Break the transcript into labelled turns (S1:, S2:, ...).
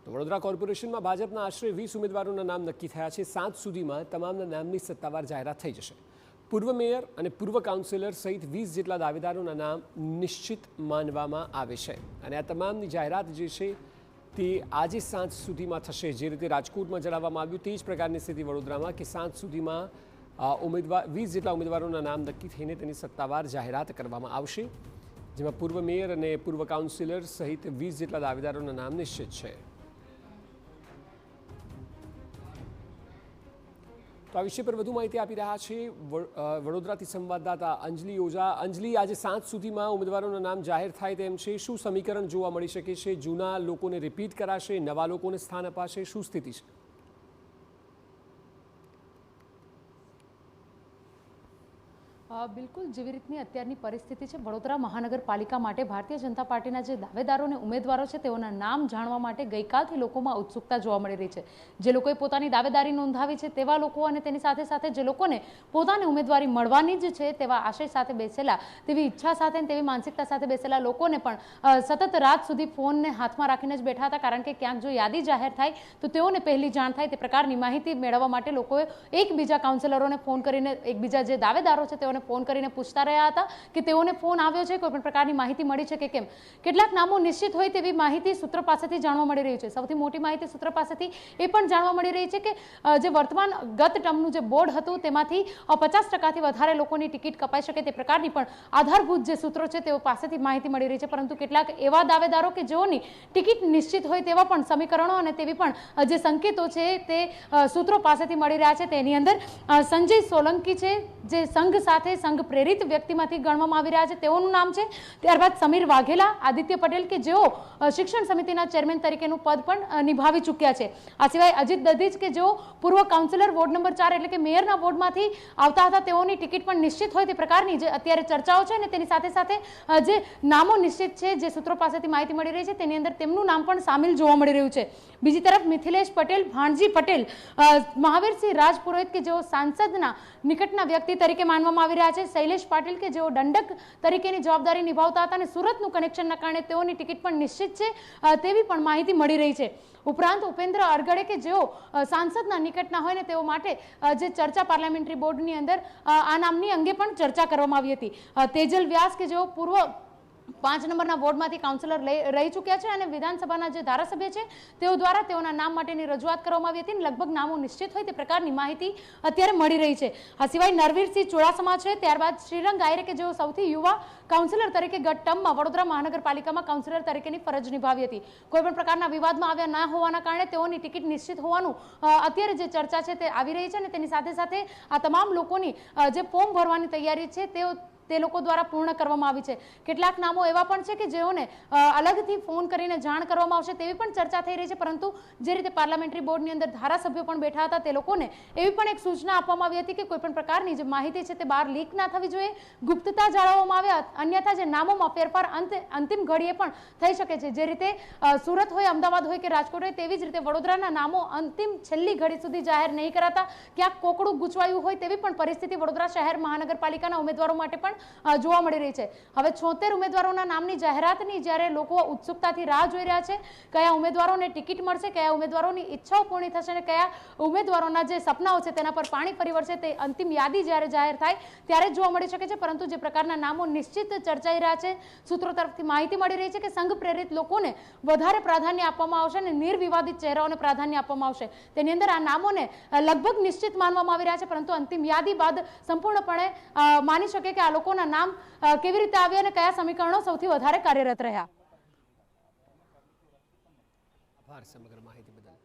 S1: તો વડોદરા કોર્પોરેશનમાં ભાજપના આશરે 20 ઉમેદવારોના નામ નક્કી થયા છે। 7 સુધીમાં તમામના નામની સત્તાવાર જાહેરાત થઈ જશે। પૂર્વ મેયર અને પૂર્વ કાઉન્સિલર સહિત 20 જેટલા દાવેદારોના નામ નિશ્ચિત માનવામાં આવે છે અને આ તમામની જાહેરાત જે છે તે આજે 7 સુધીમાં થશે। જે રીતે રાજકોટમાં જણાવવામાં આવ્યું તે જ પ્રકારની સ્થિતિ વડોદરામાં કે 7 સુધીમાં 20 જેટલા ઉમેદવારોના નામ નક્કી થઈને તેની સત્તાવાર જાહેરાત કરવામાં આવશે, જેમાં પૂર્વ મેયર અને પૂર્વ કાઉન્સિલર સહિત 20 જેટલા દાવેદારોના નામ નિશ્ચિત છે। તો આ વિષય પર વધુ માહિતી આપી રહ્યા છે વડોદરાથી સંવાદદાતા અંજલિ ઓઝા। અંજલિ, આજે 7 સુધીમાં ઉમેદવારોના નામ જાહેર થાય તેમ છે, શું સમીકરણ જોવા મળી શકે છે? જૂના લોકોને રિપીટ કરાશે, નવા લોકોને સ્થાન અપાશે, શું સ્થિતિ છે?
S2: બિલકુલ, જેવી રીતની અત્યારની પરિસ્થિતિ છે વડોદરા મહાનગરપાલિકા માટે ભારતીય જનતા પાર્ટીના જે દાવેદારો અને ઉમેદવારો છે તેઓના નામ જાણવા માટે ગઈકાલથી લોકોમાં ઉત્સુકતા જોવા મળી રહી છે। જે લોકોએ પોતાની દાવેદારી નોંધાવી છે તેવા લોકો અને તેની સાથે સાથે જે લોકોને પોતાની ઉમેદવારી મળવાની જ છે તેવા આશય સાથે બેસેલા, તેવી ઈચ્છા સાથે તેવી માનસિકતા સાથે બેસેલા લોકોને પણ સતત રાત સુધી ફોનને હાથમાં રાખીને જ બેઠા હતા, કારણ કે ક્યાંક જો યાદી જાહેર થાય તો તેઓને પહેલી જાણ થાય તે પ્રકારની માહિતી મેળવવા માટે લોકોએ એકબીજા કાઉન્સિલરોને ફોન કરીને, એકબીજા જે દાવેદારો છે તેઓને ફોન કરીને પૂછતા રહ્યા હતા કે તેઓને ફોન આવ્યો છે, કોઈ પણ પ્રકારની માહિતી મળી છે કે કેમ। કેટલાક નામો નિશ્ચિત હોય તેવી માહિતી સૂત્રો પાસેથી જાણવા મળી રહી છે। સૌથી મોટી માહિતી સૂત્રો પાસેથી એ પણ જાણવા મળી રહી છે કે જે વર્તમાન ગત ટર્મનું જે બોર્ડ હતું તેમાંથી 50%થી વધારે લોકોની ટિકિટ કપાઈ શકે તે પ્રકારની પણ આધારભૂત જે સૂત્રો છે તેઓ પાસેથી માહિતી મળી રહી છે। પરંતુ કેટલાક એવા દાવેદારો કે જેઓની ટિકિટ નિશ્ચિત હોય તેવા પણ સમીકરણો અને તેવી પણ જે સંકેતો છે તે સૂત્રો પાસેથી મળી રહ્યા છે। તેની અંદર સંજય સોલંકી છે, જે સંઘ સાથે સંઘ પ્રેરિત વ્યક્તિમાંથી ગણવામાં આવી રહ્યા છે, તેઓનું નામ છે। ત્યારબાદ સમીર વાઘેલા, આદિત્ય પટેલ કે જેઓ શિક્ષણ સમિતિના ચેરમેન તરીકેનું પદ પણ નિભાવી ચૂક્યા છે। આ સિવાય અજીત દધીજ કે જેઓ પૂર્વ કાઉન્સિલર વોર્ડ નંબર 4 એટલે કે મેયરના વોર્ડમાંથી આવતા હતા, તેઓની ટિકિટ પણ નિશ્ચિત હોય તે પ્રકારની જે અત્યારે ચર્ચાઓ છે અને તેની સાથે સાથે જે નામો નિશ્ચિત છે, જે સૂત્રો પાસેથી માહિતી મળી રહી છે તેની અંદર તેમનું નામ પણ સામેલ જોવા મળી રહ્યું છે। બીજી તરફ મિથિલેશ પટેલ, ભાણજી પટેલ, મહાવીરસિંહ રાજપુરોહિત કે જેઓ સાંસદના નિકટના વ્યક્તિ તરીકે માનવામાં આવી રહ્યા છે, શૈલેષ પાટીલ કે જેઓ દંડક તરીકેની જવાબદારી નિભાવતા હતા અને સુરતનું કનેક્શનના કારણે તેઓની ટિકિટ પણ નિશ્ચિત છે તેવી પણ માહિતી મળી રહી છે। ઉપરાંત ઉપેન્દ્ર અરગડે કે જેઓ સાંસદના નિકટના હોય ને તેઓ માટે જે ચર્ચા પાર્લામેન્ટરી બોર્ડની અંદર આ નામની અંગે પણ ચર્ચા કરવામાં આવી હતી। તેજલ વ્યાસ કે જેઓ પૂર્વ 5 નંબરના વોર્ડમાંથી કાઉન્સિલર રહી ચૂક્યા છે અને વિધાનસભાના જે ધારાસભ્ય છે તેઓ દ્વારા તેઓના નામ માટેની રજૂઆત કરવામાં આવી હતી અને લગભગ નામો નિશ્ચિત હોય તે પ્રકારની માહિતી અત્યારે મળી રહી છે। આ સિવાય નરવીરસિંહ ચુડાસમા છે, ત્યારબાદ શ્રીરંગ આયરે કે જેઓ સૌથી યુવા કાઉન્સિલર તરીકે ગત ટર્મમાં વડોદરા મહાનગરપાલિકામાં કાઉન્સિલર તરીકેની ફરજ નિભાવી હતી, કોઈ પણ પ્રકારના વિવાદમાં આવ્યા ના હોવાના કારણે તેઓની ટિકિટ નિશ્ચિત હોવાનું અત્યારે જે ચર્ચા છે તે આવી રહી છે અને તેની સાથે સાથે આ તમામ લોકોની જે ફોર્મ ભરવાની તૈયારી છે તે લોકો દ્વારા પૂર્ણ કરવામાં આવી છે। કેટલાક નામો એવા પણ છે કે જેઓને અલગથી ફોન કરીને જાણ કરવામાં આવશે તેવી પણ ચર્ચા થઈ રહી છે, પરંતુ જે રીતે પાર્લામેન્ટરી બોર્ડની અંદર ધારાસભ્યો પણ બેઠા હતા તે લોકોને એવી પણ એક સૂચના આપવામાં આવી હતી કે કોઈ પણ પ્રકારની જે માહિતી છે તે બહાર લીક ના થવી જોઈએ, ગુપ્તતા જાળવવામાં આવે, અન્યથા જે નામોમાં ફેરફાર અંતિમ ઘડીએ પણ થઈ શકે છે। જે રીતે સુરત હોય, અમદાવાદ હોય કે રાજકોટ હોય તેવી જ રીતે વડોદરાના નામો અંતિમ છેલ્લી ઘડી સુધી જાહેર નહીં કરાતા, ક્યાંક કોકડું ગૂંચવાયું હોય તેવી પણ પરિસ્થિતિ વડોદરા શહેર મહાનગરપાલિકાના ઉમેદવારો માટે પણ જોવા મળી રહી છે। હવે 76 ઉમેદવારોના નામની જાહેરાતની જ્યારે લોકો ઉત્સુકતાથી રાહ જોઈ રહ્યા છે, કયા ઉમેદવારોને ટિકિટ મળશે, કયા ઉમેદવારોની ઈચ્છાઓ પૂર્ણ થશે અને કયા ઉમેદવારોના જે સપનાઓ છે તેના પર પાણી ફરી વળશે, તે અંતિમ યાદી જ્યારે જાહેર થાય ત્યારે જોવા મળી શકે છે। પરંતુ જે પ્રકારના નામો નિશ્ચિત ચર્ચાઈ રહ્યા છે, સૂત્રો તરફથી માહિતી મળી રહી છે કે સંઘ પ્રેરિત લોકોને વધારે પ્રાધાન્ય આપવામાં આવશે અને નિર્વિવાદિત ચહેરાઓને પ્રાધાન્ય આપવામાં આવશે। તેની અંદર આ નામોને લગભગ નિશ્ચિત માનવામાં આવી રહ્યા છે, પરંતુ અંતિમ યાદી બાદ સંપૂર્ણપણે માની શકે કે આ લોકોના નામ કેવી રીતે આવ્યા અને કયા સમીકરણો સૌથી વધારે કાર્યરત રહ્યા।
S1: આભાર સમગ્ર માહિતી બદલ।